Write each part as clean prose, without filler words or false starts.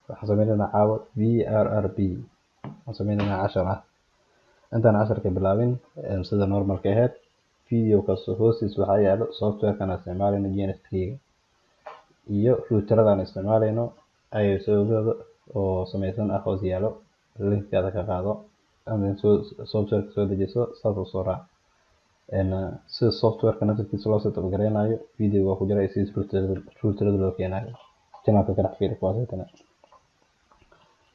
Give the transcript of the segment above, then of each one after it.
waxaan sameynaa caawa vrrp waxaan sameynaa 10 intaan 10 ka bilaabin sida normalka ahayd video kasto hoostiis waxaa yaalo software-kan isticmaalayno GNS3 iyo router-adan isticmaalayno ISO-gooda oo samaysan hoos yaalo linkada ka qaado ama software-ka soo dejiso saas u soo raac sida software-ka naftiisa loo setup gareynayo video waa ku jira si router-da loo keenayo channel-ka ka dhex fiiri kuwaas aytana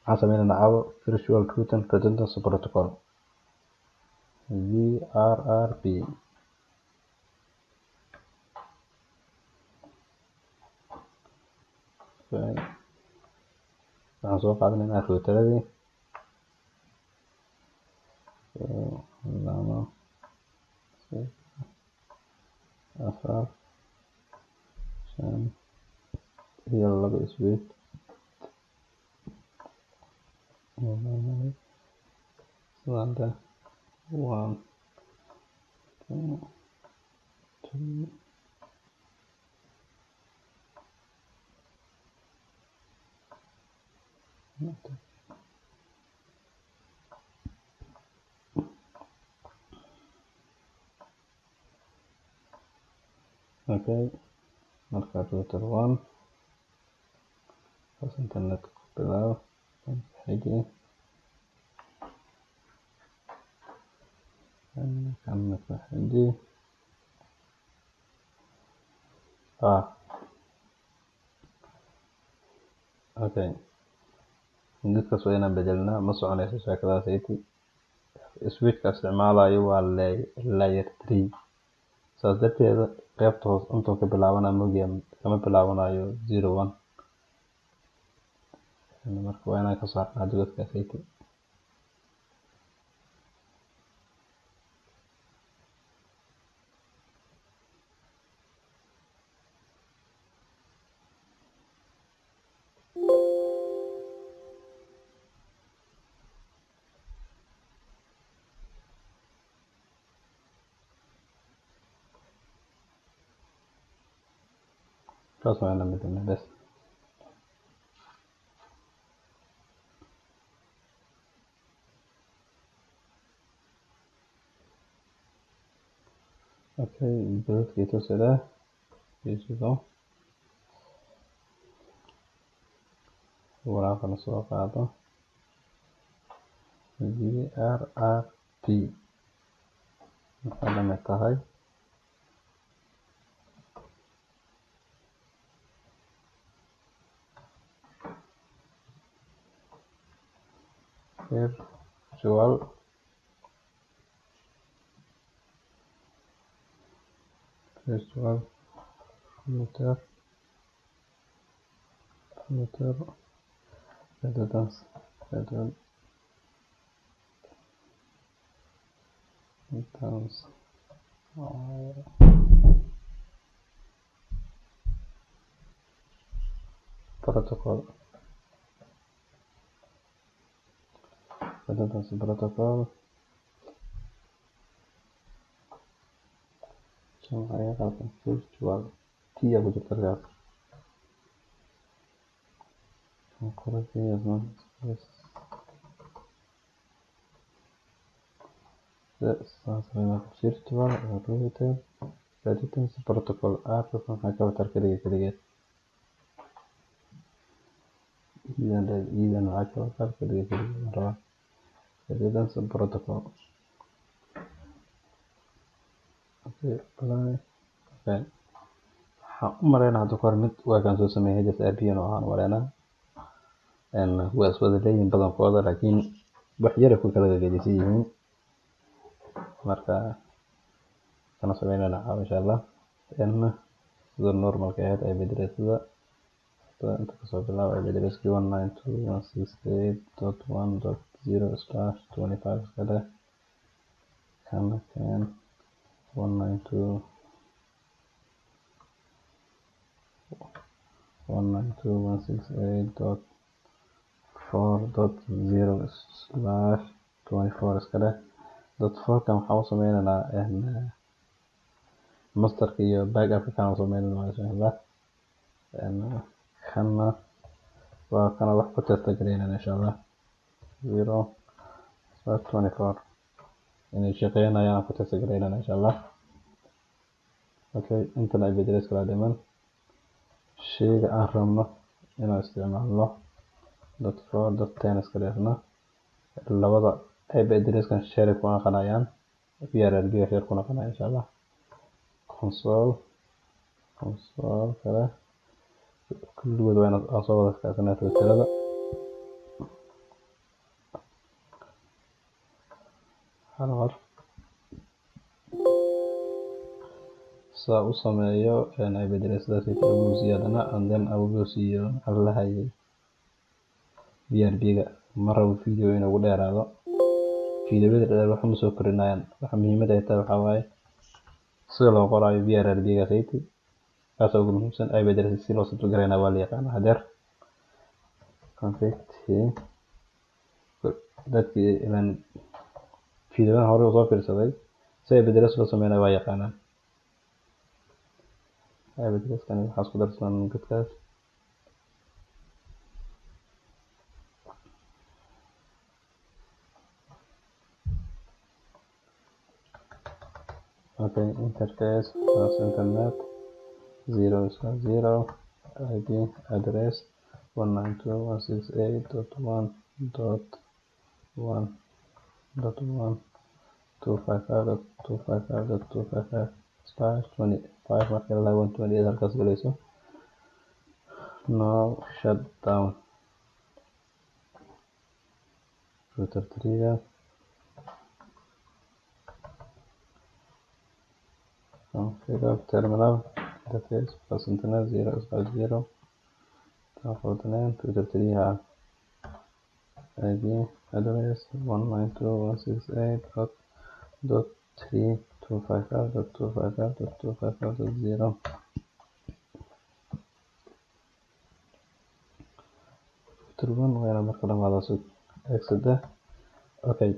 waxaan sameynaa caawa virtual routing redundancy protocol vrrp waxaan soo qaadanaynaa router-adii lama afar shan iyo laba switch Lambda 1 2 3 okay marka router 1 bas internet ku bilaabo xigii kan ku xigii okay midkaas waa inaan bedelnaa ma soconayso shakadaas ayti switch-ka isticmaalayo waa layer 3 saas darteeda qaybta hoos intuu ka bilaabana mogiam kama bilaabanayo 01 marka waa inaan ka saarnaa dadkaas ayti kaas waa inaan bedelnaa bas okay dadkii tusada isugo waraaqana soo qaado vrrp maxaa la tahay virtual router redundancy protocol Saya akan virtual dia butuh terlihat virtual router redundancy protocol apa yang terkait idan waxaa kala farqiga redundancy protocol okay waxaan u maleynaa hadda kahor mid waa kan soo sameeyay HSRP oo aan maleynaa waa iswada leeyihiin badankooda laakiin wax yar ku kala gedisan yihiin marka kana sameynaa insha Allah sida normalka ahayd ay beddelada inta kasoo bilaabo ay beddelada 192.168.1.0/25 kada kana 192.168.4.0/24 iskale .4kan waxaan u sameynaynaa masterka iyo backup kan u sameynayna insha Allah kana وكان wax ku test gareynaa insha Allah 0/24 inay shaqeynayaan ku test gareynaa insha Allah. Okay, inta ay bedelays kala dhiman shayga aan rabno inaan isticmaalno .4.10 iska dhigno labada ay bedelays kan share ku noqonayaan vrrp share ku noqonayaan insha Allah. console kale kulligood waa inaad soo wada kaasanaad tirada hal mar saa u sameeyo ay bedelaysadaas ugu ziyadana and then ugu siiyo allahay vrrp-ga mar rabo video inuu ugu dheeraado videoyada dheer waxa ma soo korinayaan waxa muhiimada ay tahay waxa waaye sida loo qorayo vrrp-ga sayti kaas ugu muhiimsan ay bedelaysay si loo sabto gareynaa waa la yaqaan hadeer config dadkii ilan videodan hore soo fiirsaday si ay bedelays loo sameeyo waa yaqaanaan ay bedelays kan waxa ku darsan dadkaas okay interface plus internet 0/0 IP address 192.1.1.255.255.255/25 marka la 128 halkaas galayso no shutdown router 3 configure terminal interface plus internet 0/0 router 3 IP address 192.168.3.255.255.255.0 turban waa marka dhamaado soo exit okay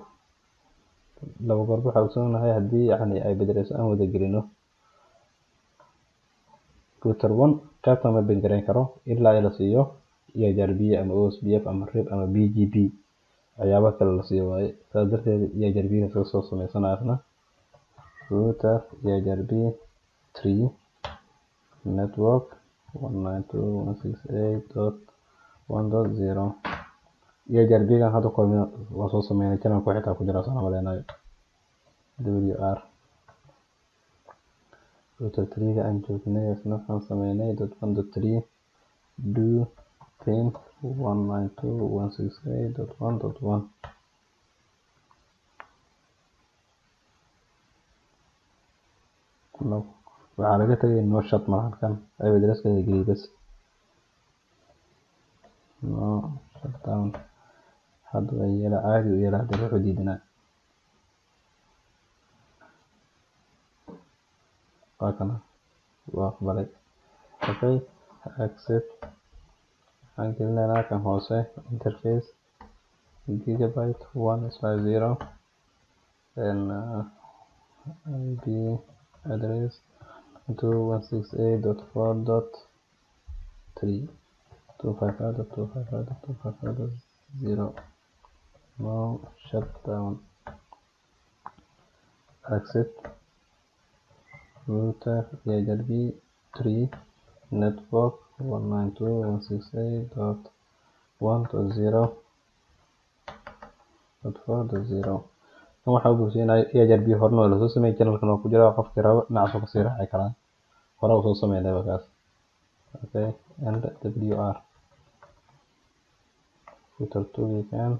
laba goor waxa uu soonahay hadii yani ay bedelays aan wada gelino router 1 qaybta ma bengareyn karo ilaa ay la siiyo vrrp ama osbf ama rib ama bgp ayaaba kale la siiyo waaye taas darteed vrrp ka soo sameysanaasna router vrrp 3 network 192.168.1.0 vrrp kan hadda qormina waa soo sameynay channel ku xitaa ku jira soo maleenayo wr router 3 ga aan joognay isna waxaan sameynay .1.3 do pin 192.168.1.1 waxaa laga tagay no shut markan ay bedelays ka geliyay no shutdown hadda ay yala caadi u yala hadda wuxuu diidana kana waa aqbalay okay accept aan gelinaa kan hoose interface gigabyte 1/0 and IP address 2.168.4.3 255.255.255.0 no shutdown accept router vrrp 3 network 192.168.1.0 kan waxa uu buuxinay vrrp horno la soo sameeyay channelkan oo ku jira qofkii rabo dhinaca ka sii raacay karaan hore u soo sameeyay wakaas okay and wr router 2 kan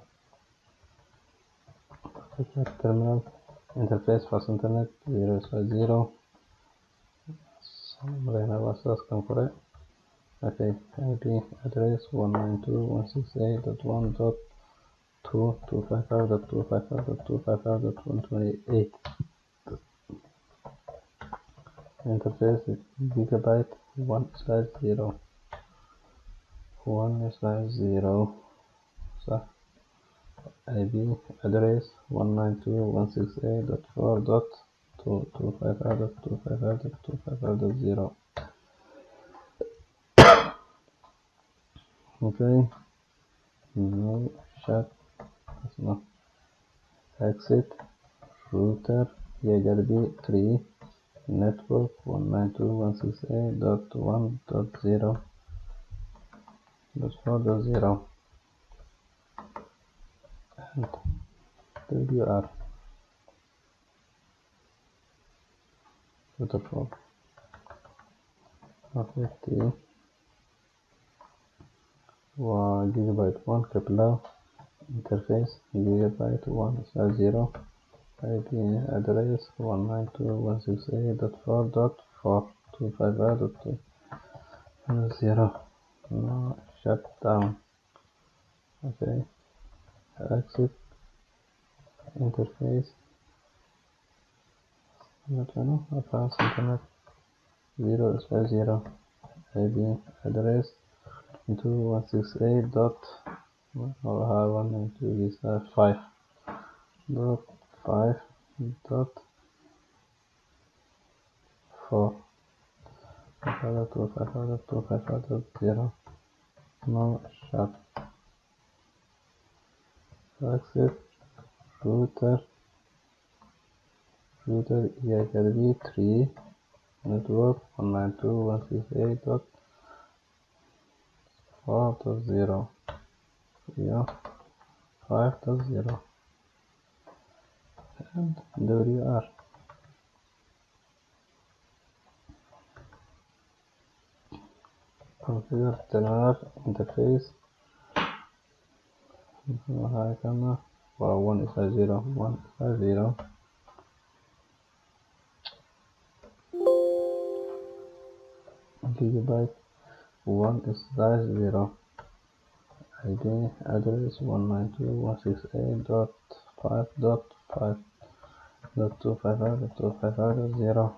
terminal interface plus internet 0/0 somaliweyn waa saas kan kore okay IP address 192.168.2.255.255.255.128 interface gigabyte 1/0 صح IP address 192.168.4.255.255.255.0 Okay, no shut, no exit router vrrp 3 network 192.168.1.0.4.0 and wr router 4. Okay, gigabyte 1 كبلة interface gigabyte 1/0 IP address 192.168.4.4.255.2.0 no shutdown. Okay, exit interface advanced internet 0/0 IP address 216.8.5.5.4 no shut. Exit router vrrp 3 network 192.168.4.0 5.0 and wr. Configure terminal interface halkaan 1/0 gigabyte 1/0 IP address 192.168.5.5.255.255.0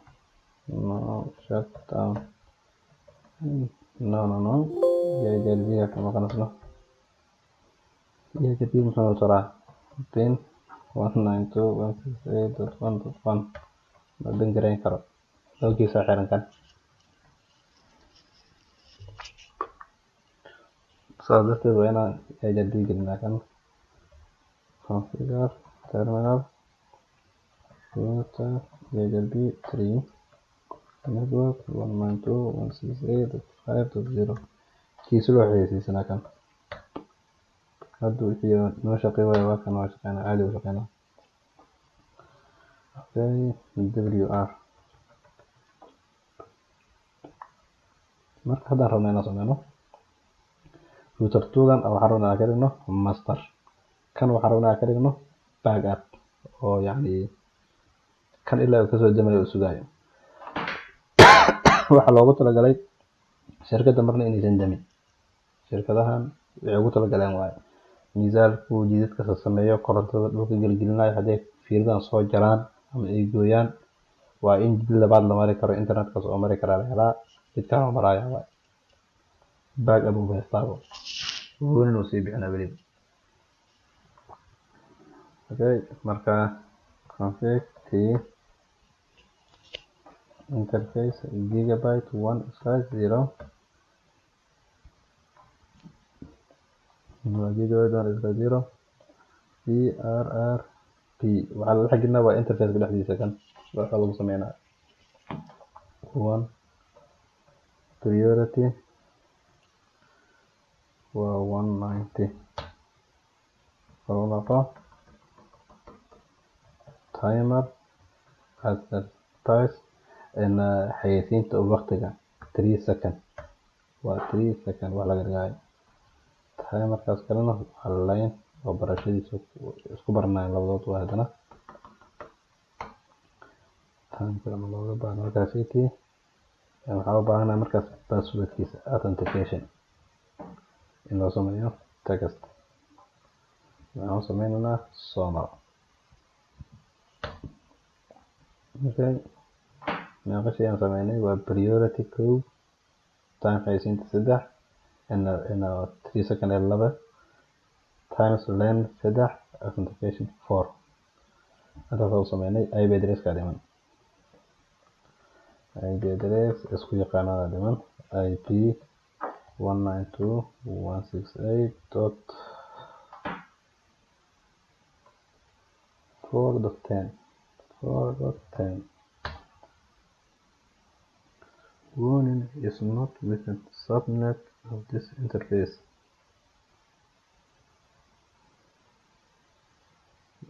no shutdown. No vrrp kama qanasno vrrp muxuu taraa pin 192.168.1.1 ma bin garayn karo loogiisa xiran kan saas darteed waa inaan vrrp gelinaa kan configure terminal router vrrp 3 network 192.168.5.0 kiisu loo xayeysiisanaa kan hadda wixii noo shaqey waayo waa kan waa shaqeynaa caadi u shaqeynaa. Okay, wr marka haddaan rabno inaan sameyno router 2gan waxaan rabnaa inaan ka dhigno master, kan waxaan rabnaa inaan ka dhigno backup oo yacni kan ilaa uu kasoo damayo uu sugaayo. waxaa loogu talagalay shirkadda marna inaysan damin, shirkadahan waxay ugu talagaleen waaye miisaalku jidadka sameeyo korontada dhulka gelgelinayo hadday fiiladahan soo jaraan ama ay gooyaan waa in jid labaad la mari karo internetkaas oo mari karaa la helaa jidkaan oo maraya waaye backup uu haystaabo wuuna uu sii bixinaa weliba. Okay, marka config t interface gigabyte 1/0 gigabyte 1/0 vrrp waxaa la xaginaa waa interfaceka dhexdiisa kan waxa lagu sameynaa 1 priority waa 190 horunaqo timer advertise xayeysiinta waqtiga 3 second waa 3 second wax laga dhigayo timerkaas kalena waa line oo barashadiisa isku baranayo labadood waa haddana timer ama looga baahno markaasiti waxaa u baahanaa markaas passwordkiisa authentication in loo sameeyo text waxaan sameynaynaa somal. Okay, meeqashii aan sameynay waa priority 2 time xayeysiinta 3 in 3 second ee 2 times length 3 authentication 4 intaas oo sameynay IP address ka dhiman IP address isku yaqaanada dhiman IP 192.168.4.10 warning is not within subnet of this interface.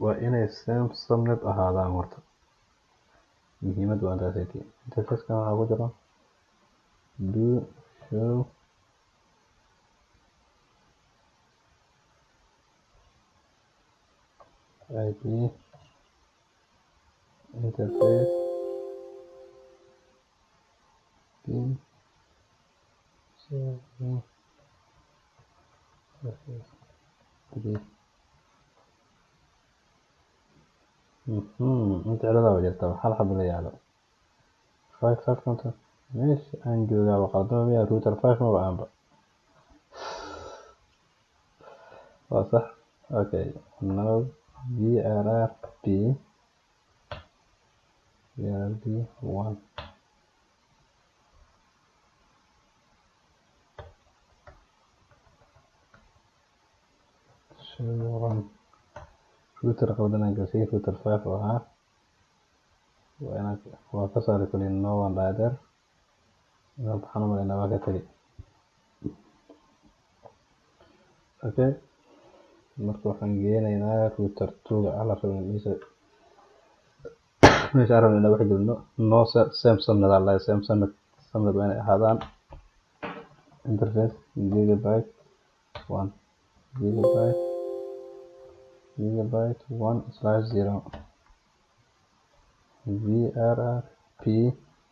waa inay same subnet ahaadaan horta muhiimad waa intaasaytii interfacekan waxaa ku jira do show IP interface pin 7 انت على وجدت hal xabo la yaalo 5 content meesha aan joogaa waqadama miya router 5 ma baanba waa sax okay now vrrp 1 show router qowdana gasay router 5 oo ahaa waa ka saari kulin no one rider waxaan umaleynaa waa ka tagi okay marka waxaan geenaynaa router 2 ga ala rabin meesha aan rabin inaan wax gelino no same subnet alla same subnet waa inay ahaadaan interface gigabyte 1 gigabyte 1/0 vrrp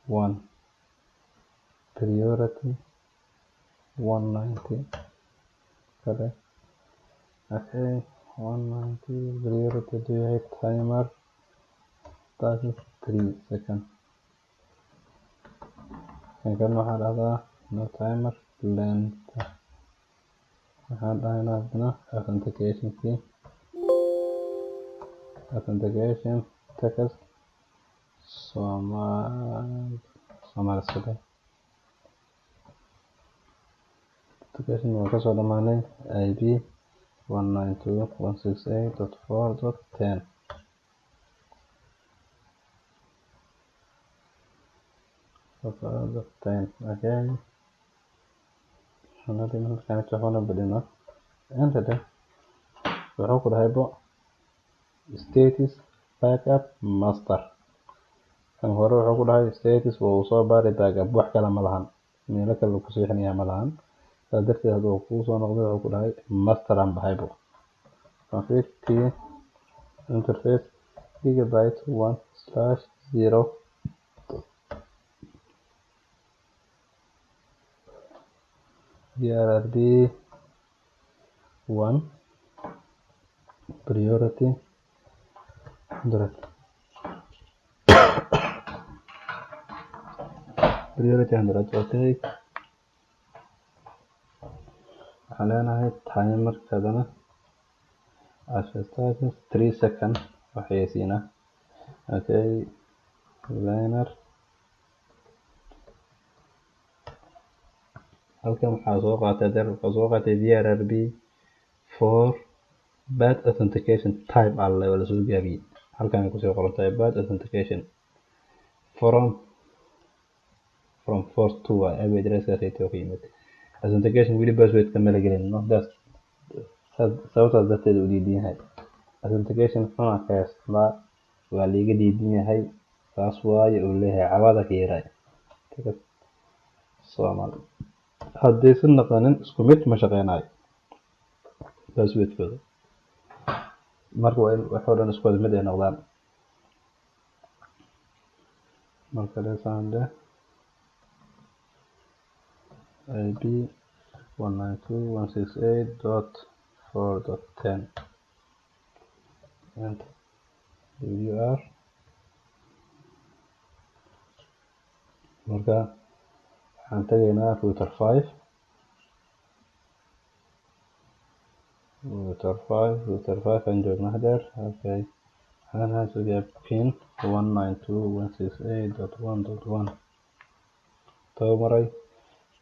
1 priority 190 kale okay 190 priority do timer 3 seconds kan waxaa dhahdaa no timer length waxaan dhahaynaa hadana authentication text Somali sida authentication waa kasoo dhamaanay IP 192.168.4.10 okay hanadii markaan waxaan badina enter wuxuu ku dhahay status backup master kan hore wuxuu ku dhahay status wuu soo baaray backup wax kale ma lahan meelo kale ku siixinaya ma lahan saa darteed hadduu kuu soo noqdo wuxuu ku dhahay master aan bahaybo config interface gigabyte 1/0 vrrp 1 priority 100 priority 100 okay waxaan leenahay timer kadana ashtag 3 seconds waxaysiina okay liner halkan waxaa soo qaatay vrrp 4 bad authentication type alla wala soo gaabiyay halkan ay ku soo qorantahay bad authentication from 4 to IP address ka sayto qiimad authentication wili password ka mala gelin no das sababta dadkeedu u diidan yahay authentication xuna kaas waa liiga diidan yahay taas waayo uu leeyahay cawada ka yaray Soomaali haddaysan naqanin isku mid ma shaqeynayo passwordkooda marka waa in wax oo dhan isku mid ay noqdaan marka leesande IP 192.168.4.10 and WR marka waxaan tagaynaa router 5 aan joognaa hadeer okay waxaan haysayaa pin 192.168.1.1 tababaray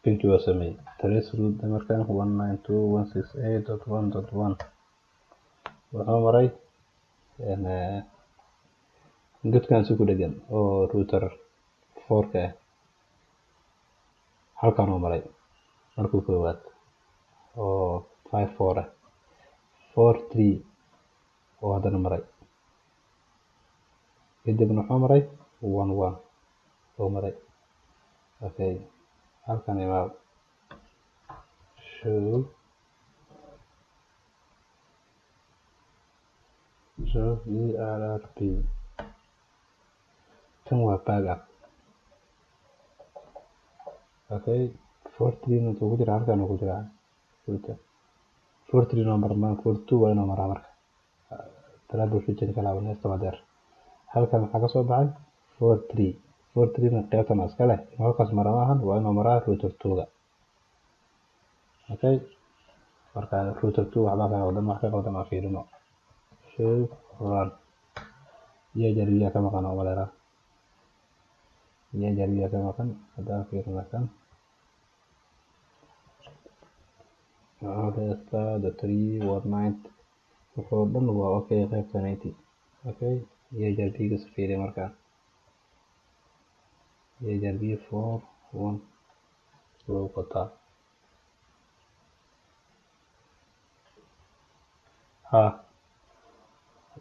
pinki waa sameeyey trace root markaan 192.168.1.1 wuxuu maray godkan si ku dhegan oo router 4 ah halkaan uu maray markuu koowaad oo 54 ah 43 oo haddana maray kadibna wuxuu maray 11 oo maray okay halkaan imaa show vrrp kan waa backup okay 43 intuu ku jira halkaan uu ku jira 43 number 42 waa inuu maraa marka troubleshooting kala neesta wadeer halkan waxaa ka soo baxay 43 na qaybtan iska leh inuu halkaas mara maahan waa inuu maraa router 2ga okay marka router 2 waxbaa ka qaldan wax ka qaldan aan fiirino show run iyo jariya ka maqan oo waleera iyo jariya ka maqan haddaan fiirino kan the 319 wuxuu dhan waa okay qaybta 90 okay iyo jarbiga fiiri markaa iyo jarbiga 41 wuu qotaa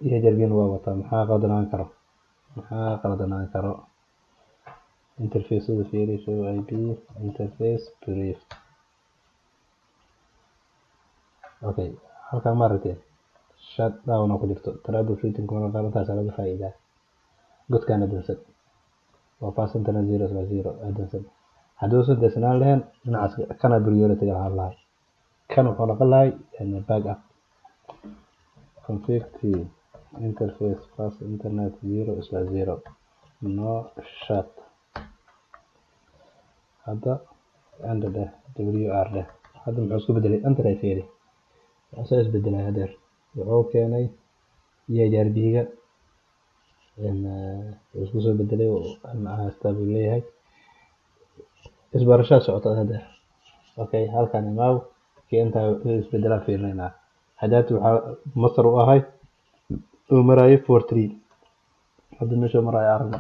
iyo jarbiga waa wataa maxaa qaldanaan karo interface fiiri show ip interface brief okay halkaan ma aragtay shut down ku jirto troubleshooting kuna qabantaas laga faa'iidaa godkaana dansan waa percent 0.0 dansan hadduu dansanaan lahayn dhinacaas kana priority ga lahay kan wuxuu noqon lahay backup config interface fast internet 0.0 no shut hadda enter wr hadda muxuu isku bedelay enter ay fiiri waxaa isbedelay hadeer wuxuu keenay iyo jarbiga isku soo bedelay stable leeyahay isbarashaa socota hadeer okay halkaan imaaw keenta isbedelaa fiirinaynaa hadaad waxaa masar u ahay uu maraayo 43 hadda meesha maraayo aragna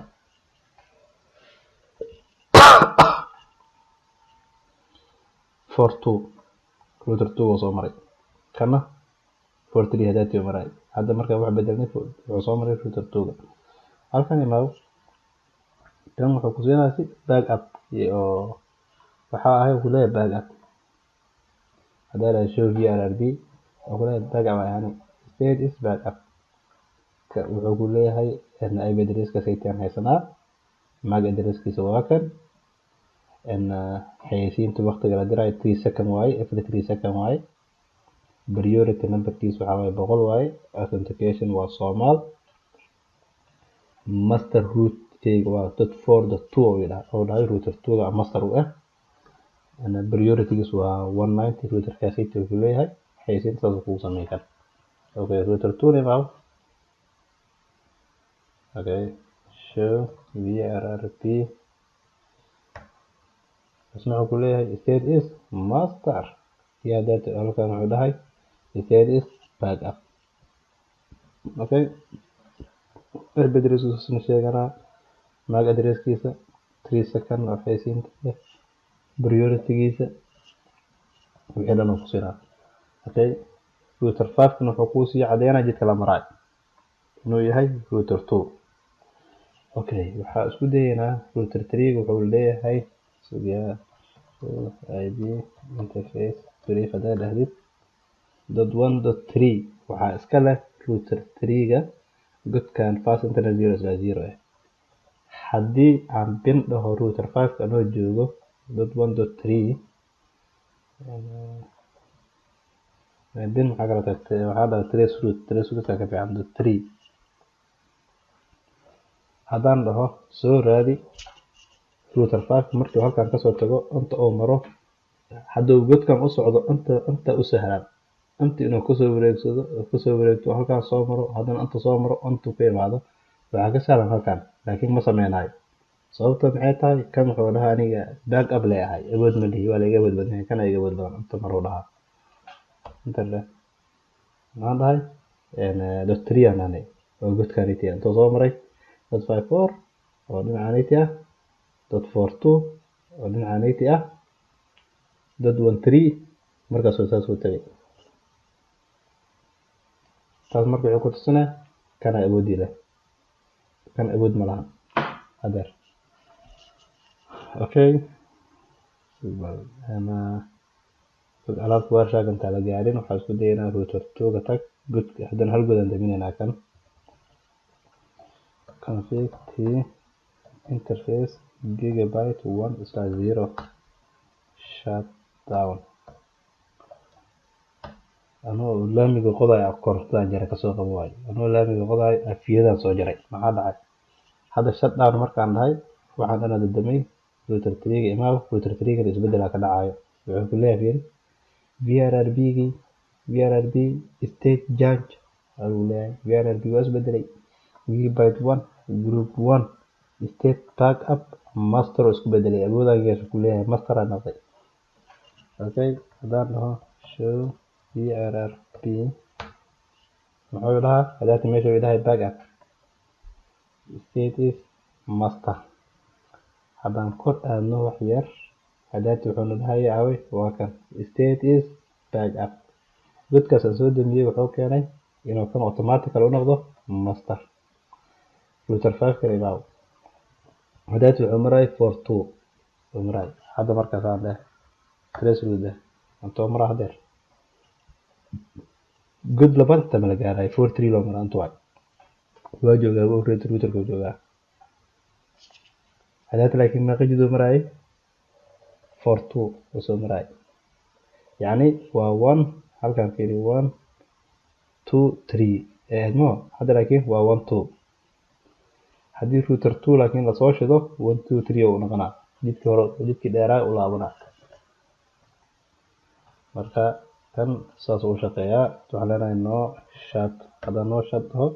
42 router 2 oo soo maray kana 43 hadaati oo maray hadda marka wax bedelnay wuxuu soo maray router 2 halkan imaaw tan wuxuu ku siinayaa backup iyo waxa ahay ku leeyahay backup hadaa la show vrrp oo ku leeyahay backup yani state is backup ka wuxuu ku leeyahay ip address ka saytaan haysanaa mag address kiisa waa kan xayeysiinta waqtiga la diray 3 second waaye every 3 second waaye priority number kiisa waxa waaye 100 waaye authentication waa Soomaal master root keyga waa .4.2 oo dhahay router 2 ga master u ah priority kiisa waa 190 router kaasi uu leeyahay xayeysiinta ku sameeyay kan okay router 2 na okay show vrrp isna ku leeyahay state is master ya data halkan wuxuu dhahay state is backup okay ip address kiisa sheegana mag address kiisa 3 second of xayeysiinta priority kiisa wixii dhan ku siina okay router 5 kana wuxuu ku sii cadeynaa jidka la maray inuu yahay router 2 okay waxaa isku dayeynaa router 3 wuxuu leeyahay sugiya ip interface brief hadaa dhahdid .1.3 waxaa iska leh router 3 ga godkan fast internet 0.0 ah haddii aan bin dhaho router 5 anoo joogo .1.3 bin maxaa kala tagtay waxaa dhahay trace root ka fiican .3 haddaan dhaho soo raadi router 5 markii halkaan ka soo tago inta oo maro hadduu godkan u socdo inta u sahlan inta inuu ku soo wareegto halkaan soo maro haddana inta soo maro inta ku imaado waxa ka sahlan halkaan laakiin ma sameynayo sababta maxay tahay kan wuxuu dhahaa aniga back up leeyahay awood ma lihi waa laga awood badan yahay kana iga awood badan inta maruu dhahaa inta le maxaan dhahay dot 3 aan dhahnay oo godkaaniti intuu soo maray dot 54 oo dhinacaaniti ah dot 42 oo dhinacaaniti ah dot 13 markaasuu saas u tagay taas marka wuxuu ku tusinaa kana awoodii leh kan awood ma laha hadeer okay ana alaabta waarshaga inta la gaarin waxaa isku dayaynaa router 2 ga tag good haddana hal god aan daminaynaa kan config t interface gigabyte 1/0 shut down anoo laamiga qodaay korontada jara kasoo qabo waay anoo laamiga qodaay afiyadaan soo jaray maxaa dhacay hadda shut down markaan dhahay waxaan dhan dadamay router 3 ga imaado router 3 ga isbeddelaa ka dhacayo wuxuu ku leeyahay vrrp state change ayuu leeyahay vrrp waa isbedelay gigabyte 1 group 1 state backup master isku bedelay awoodaageesu ku leeyahay master aan noqday okay haddaan dhaho show vrrp muxuu dhahaa hadaati meesha uu dhahay backup state is master haddaan kor aadno wax yar hadaati wuxuu dhahay aaway waa kan state is backup godkaas aan soo damiyay wuxuu keenay inuu kan automatically u noqdo master router 5 ka imaado hadaati wuxuu maray 42 maray hadda markaas aan leh trace router antoo maraa hadeer god labaad tama la gaaray 43 loo maraa antu waa joogaa router ka joogaa hadaati laakiin ma qajidoo maray 42 soo maray يعني waa 1 halkaan fiiri 1 2 3 mo hadda laakiin waa 1 2 haddii router 2 laakiin la soo shido 1 2 3 uu noqonaa jidkii hore jidkii dheeraa u laabanaa marka kan saas uu shaqeeyaa waxaan leenahay no shut haddaan no shut taho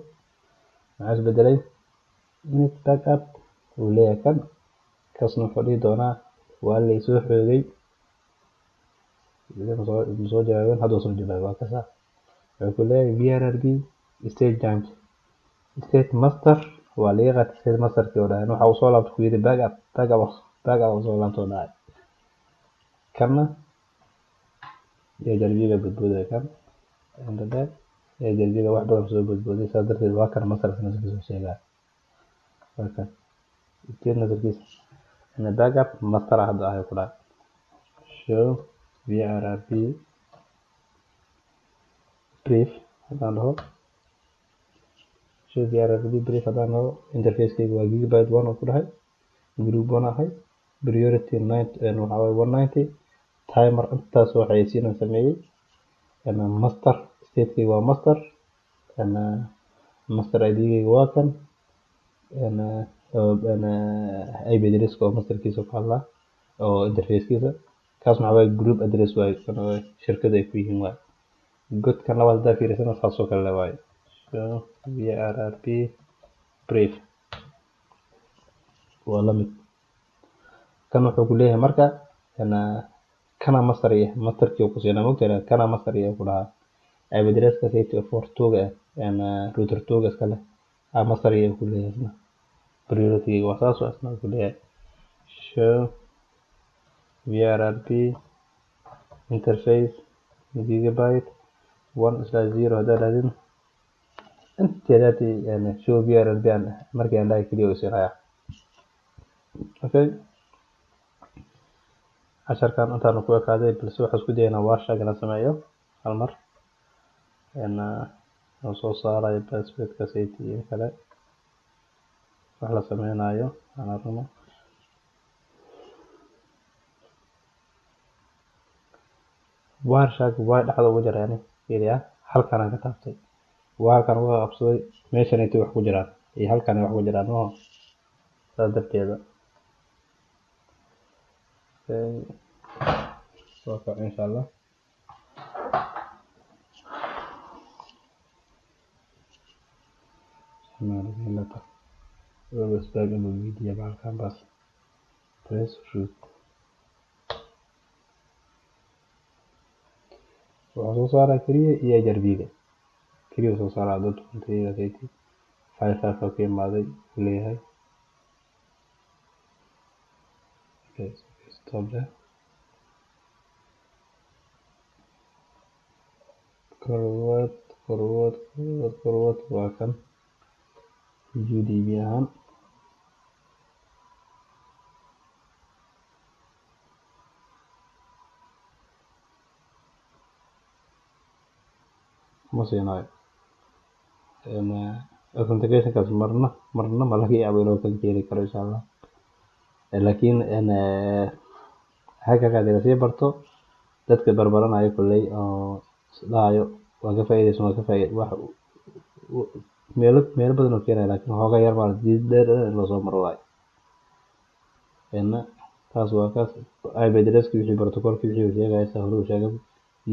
maxaa isbedelay init backup uu leeyahay kan kasna wuxuu dhihi doonaa waa laysoo xoogay soo jawaabeen hadda soo jawaabay waa kasa wuxuu ku leeyahay vrrp state change state master waa laga qaatay state master kii oo dhahay waxa uu soo laabtay ku yiri backup uu soo laabtay oo dhahay kana iyo jalbiga badbooday kan inta iyo jalbiga wax badan soo badbooday saas darteed waa kan master sana soo sheegaa waa kan state masterkiis ina backup master hadda ahay ku dhahay show vrrp brief haddaan dhaho show vrrp brief haddaan dhaho interfacekeyga waa gigabyte 1 oo ku dhahay group 1 ahay priority 9 waxaa waaye 190 timer intaas oo xayeysiinaan sameeyey master statekeyga waa master master idgeyga waa kan ip addresska oo masterkiisa ku hadlaa oo interfacekiisa kaas maxaa waaye group address waaye shirkada ay ku yihiin waaye godkan labaad haddaa fiirisana saasoo kale waaye vrrp brief waa la mid kan wuxuu ku leeyahay marka kana master iyo masterkii uu ku siinaa mogtahay kana master iyo ku dhahaa ip addresska state of 42 ga router 2 ga iskale master iyo ku leeyahay priority waa saas oo asna ku leeyahay show vrrp interface gigabyte 1/0 haddaa dhahdin inteedaati show vrrp markii aan dhahay keliya uu siinaya okay casharkan intaan ku ekaaday balse waxaan isku dayaynaa waarshaga la sameeyo hal mar oo soo saarayo passwordka safety iyo kale wax la sameynayo aan aragno waarshaga waa dhexda ugu jira yani fiiriya halkaan aan ka taabtay waa halkaan uga qabsaday meeshan ay wax ku jiraan iyo halkaan ay wax ku jiraan oo saas darteeda وافق إن شاء الله. ما له إلا بس باقي الفيديو بعد كان بس. press root waxaa soo saaraa keliya iyo HRB-ga keliya soo saaraa dad kuntayda kayti 5 ka imaaday uu leeyahay. Okay, stop there. Korwad waa kan UDB ahaan ma siinayo authentication-kaas marna ma laga yaabo inuu ka keeni karo insha Allah. Laakiin halkaan hadii lasii barto dadka barbaranayo kulley oo dhahayo waa ka faa'iideysan wax meelo badan oo keenayo laakiin hooga yar baa dheer loo soo maro waay. taas waa kaas IP address-ki wixii protocol-ki wixii sheegaya hore u sheegay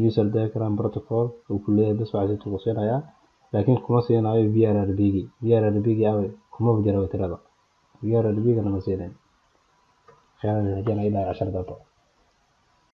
user diagram protocol uu ku leeyahay bas waxay ku siinaya laakiin kuma siinayo vrrp-gi away kuma jiro tirada vrrp-ga ma siinay. Khayr ilaa 10 daqiiqo.